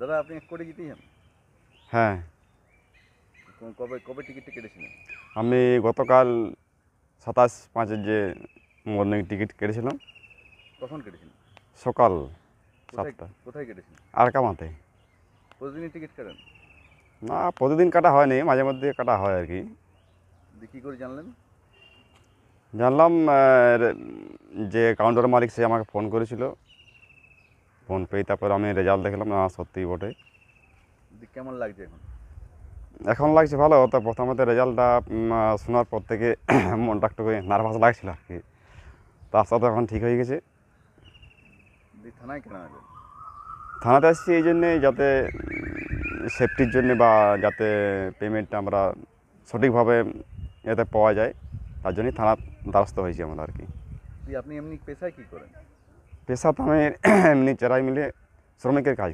দাদা আপনি করে জিতেছেন? হ্যাঁ, কবে কবে টিকিটটা কেটেছিলেন? আমি গতকাল 27/5 যে মর্নিং টিকিট কেটেছিলাম, কখন কেটেছিলেন? সকাল কোথায় 7টা কোথায় কেটেছিলেন? আরকামাতে। প্রতিদিনই টিকিট কাটেন? না, প্রতিদিন কাটা হয়নি, মাঝে মধ্যে কাটা হয় আর কি। কী করে জানলেন? জানলাম যে কাউন্টার মালিক সে আমাকে ফোন করেছিল, ফোন পেয়ে তারপর আমি রেজাল্ট দেখলাম, না সত্যিই বটে। কেমন লাগছে এখন? এখন লাগছে ভালো। তো প্রথমত রেজাল্টটা শোনার পর থেকে মনটা একটু নার্ভাস লাগছিল আর কি, তার সাথে এখন ঠিক হয়ে গেছে। থানায় কেন আসবেন? থানাতে আসছি এই জন্যে যাতে সেফটির জন্যে বা যাতে পেমেন্টটা আমরা সঠিকভাবে এতে পাওয়া যায়, তার জন্যই থানার দ্বারস্থ হয়েছি আমরা আর কি। আপনি এমনি পেশায় কী করেন? পেশা তো আমি এমনি চেরাই মিলে শ্রমিকের কাজ।